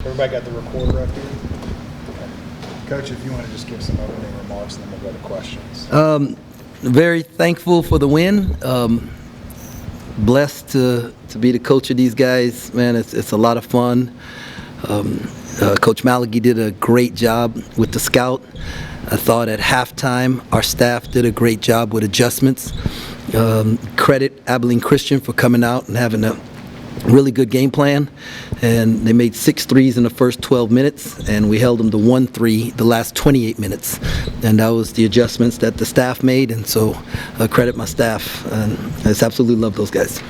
Everybody got the recorder up here? Okay. Coach, if you want to just give some opening remarks, and then we'll go to questions. Very thankful for the win. Blessed to be the coach of these guys. Man, it's a lot of fun. Coach Malachi did a great job with the scout. I thought at halftime our staff did a great job with adjustments. Credit Abilene Christian for coming out and having a really good game plan, and they made 6 threes in the first 12 minutes, and we held them to 1 3 the last 28 minutes, and that was the adjustments that the staff made, and so credit my staff, and I just absolutely love those guys.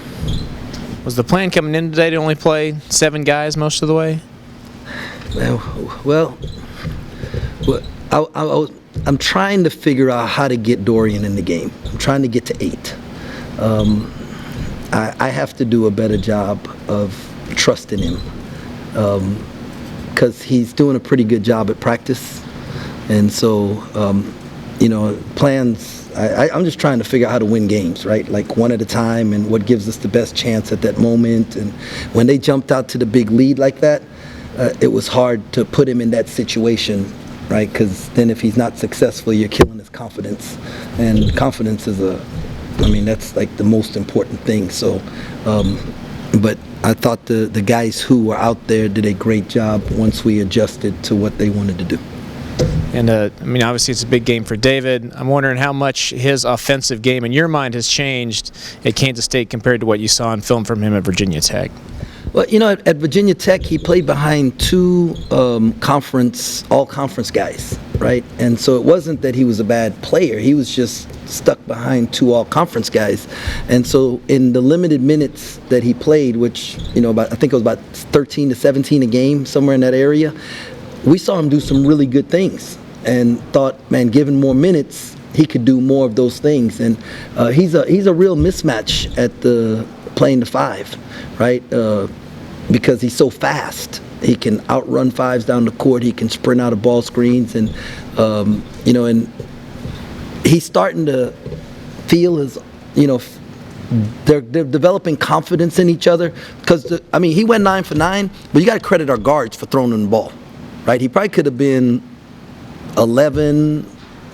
Was the plan coming in today to only play 7 guys most of the way? Well, I'm trying to figure out how to get Dorian in the game. I'm trying to get to 8. I have to do a better job of trusting him, because he's doing a pretty good job at practice, and so plans. I'm just trying to figure out how to win games, right? Like one at a time, and what gives us the best chance at that moment. And when they jumped out to the big lead like that, it was hard to put him in that situation, right? Because then if he's not successful, you're killing his confidence, and confidence is that's like the most important thing. So, but I thought the guys who were out there did a great job once we adjusted to what they wanted to do. And, obviously it's a big game for David. I'm wondering how much his offensive game in your mind has changed at Kansas State compared to what you saw in film from him at Virginia Tech. Well, at Virginia Tech, he played behind 2 all-conference guys, right? And so it wasn't that he was a bad player. He was just stuck behind 2 all-conference guys. And so in the limited minutes that he played, which, I think it was about 13 to 17 a game, somewhere in that area, we saw him do some really good things and thought, man, given more minutes, he could do more of those things. And he's a real mismatch at playing the 5, right? Because he's so fast. He can outrun 5s down the court. He can sprint out of ball screens, and and he's starting to feel they're developing confidence in each other. Because he went 9 for 9, but you got to credit our guards for throwing him the ball, right? He probably could have been 11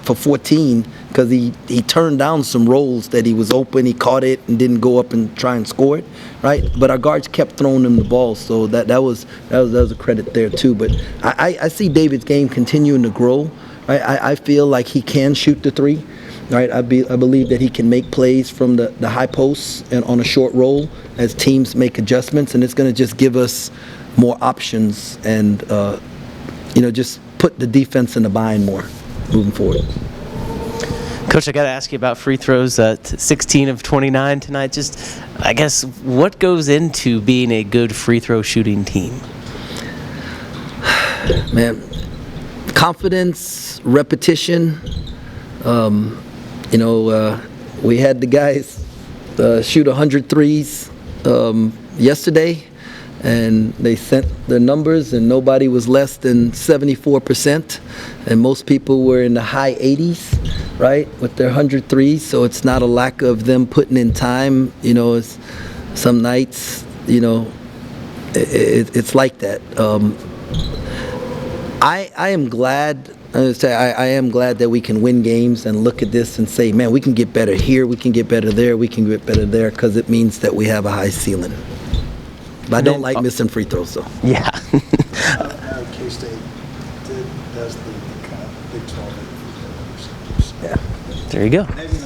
for 14 because he turned down some rolls that he was open. He caught it and didn't go up and try and score it, right? But our guards kept throwing him the ball, so that was a credit there too. But I see David's game continuing to grow, right? I feel like he can shoot the 3, right? I believe that he can make plays from the high posts and on a short roll as teams make adjustments, and it's going to just give us more options and just put the defense in the bind more moving forward. Coach, I got to ask you about free throws. 16 of 29 tonight. Just, I guess, what goes into being a good free throw shooting team? Man, confidence, repetition. We had the guys shoot 100 threes yesterday, and they sent their numbers, and nobody was less than 74%, and most people were in the high 80s, right, with their 100 threes. So it's not a lack of them putting in time. It's some nights, it's like that. I am glad. I am glad that we can win games and look at this and say, man, we can get better here, we can get better there, we can get better there, because it means that we have a high ceiling. But I don't like missing free throws, though. Yeah. K-State does the kind of Big 12. Yeah. There you go. Maybe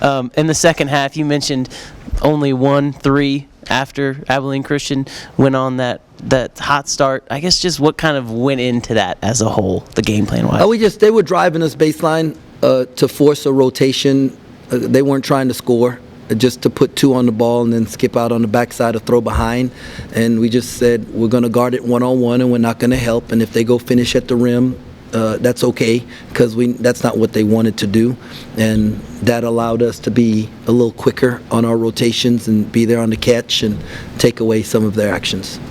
not. In the second half, you mentioned only 1 3 after Abilene Christian went on that hot start. I guess just what kind of went into that as a whole, the game plan-wise? They were driving us baseline to force a rotation. They weren't trying to score, just to put 2 on the ball and then skip out on the backside or throw behind. And we just said we're going to guard it one-on-one, and we're not going to help. And if they go finish at the rim, that's okay, because that's not what they wanted to do. And that allowed us to be a little quicker on our rotations and be there on the catch and take away some of their actions.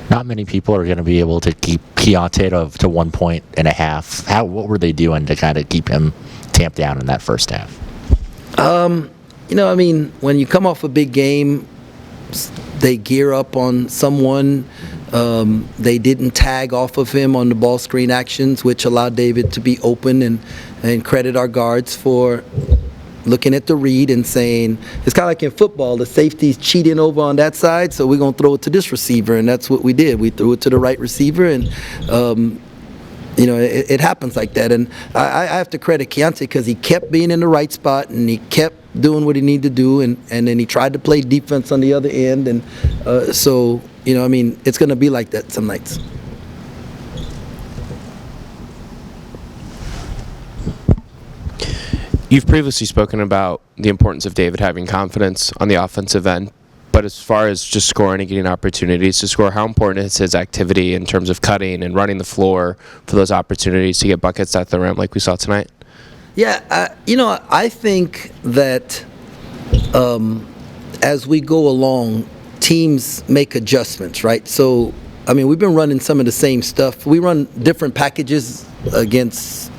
Not many people are going to be able to keep Keontae to 1 point and a half. What were they doing to kind of keep him tamped down in that first half? When you come off a big game, they gear up on someone. They didn't tag off of him on the ball screen actions, which allowed David to be open, and credit our guards for looking at the read and saying, it's kind of like in football, the safety's cheating over on that side, so we're going to throw it to this receiver, and that's what we did. We threw it to the right receiver, and it happens like that. And I have to credit Keontae because he kept being in the right spot, and he kept doing what he needed to do, and then he tried to play defense on the other end, and it's going to be like that some nights. You've previously spoken about the importance of David having confidence on the offensive end, but as far as just scoring and getting opportunities to score, how important is his activity in terms of cutting and running the floor for those opportunities to get buckets at the rim like we saw tonight? Yeah, I think that as we go along, teams make adjustments, right? So, we've been running some of the same stuff. We run different packages against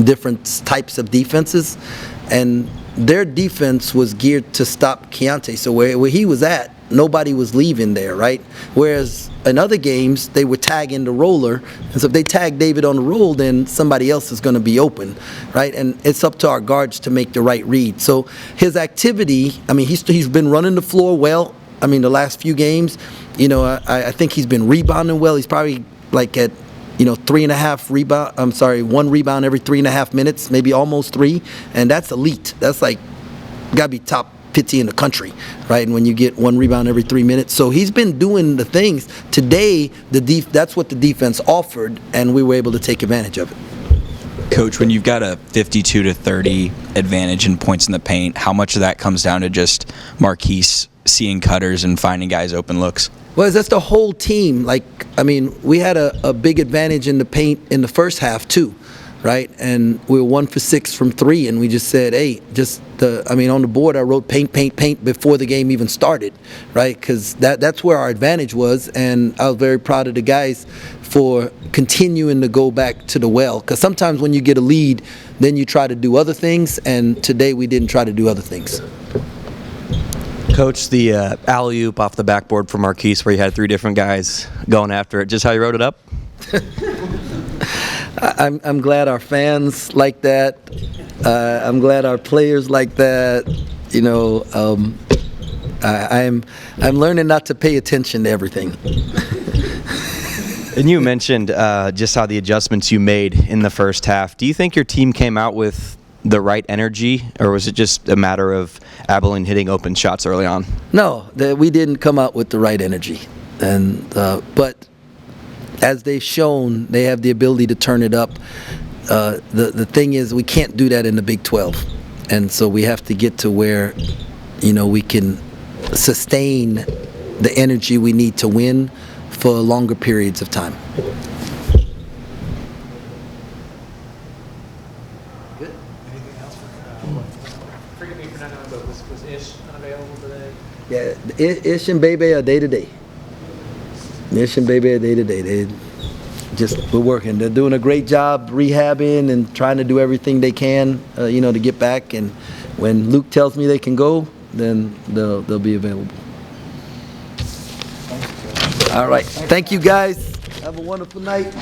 different types of defenses, and their defense was geared to stop Keontae. So where he was at, nobody was leaving there, right? Whereas in other games, they would tag in the roller, and so if they tag David on the roll, then somebody else is going to be open, right? And it's up to our guards to make the right read. So his activity, he's been running the floor well. The last few games, I think he's been rebounding well. He's probably like at 3.5 rebound. 1 rebound every 3.5 minutes, maybe almost 3, and that's elite. That's like gotta be top 50 in the country, right? And when you get 1 rebound every 3 minutes, so he's been doing the things. Today, that's what the defense offered, and we were able to take advantage of it. Coach, when you've got a 52-30 advantage in points in the paint, how much of that comes down to just Marquise seeing cutters and finding guys open looks? Well, that's the whole team. We had a big advantage in the paint in the first half too, right? And we were 1 for 6 from 3, and we just said, hey, on the board I wrote paint before the game even started, right? Because that's where our advantage was, and I was very proud of the guys for continuing to go back to the well. Because sometimes when you get a lead, then you try to do other things, and today we didn't try to do other things. Coach, the alley-oop off the backboard for Marquise where you had 3 different guys going after it, just how you wrote it up? I'm glad our fans like that. I'm glad our players like that. I'm learning not to pay attention to everything. And you mentioned just how the adjustments you made in the first half. Do you think your team came out with the right energy, or was it just a matter of Abilene hitting open shots early on? No, we didn't come out with the right energy, but as they've shown, they have the ability to turn it up. The thing is, we can't do that in the Big 12, and so we have to get to where we can sustain the energy we need to win for longer periods of time. Was Ish unavailable today? Yeah, Ish and Bebe are day to day. Ish and Bebe are day to day. We're working. They're doing a great job rehabbing and trying to do everything they can, to get back. And when Luke tells me they can go, then they'll be available. All right. Thank you, guys. Have a wonderful night.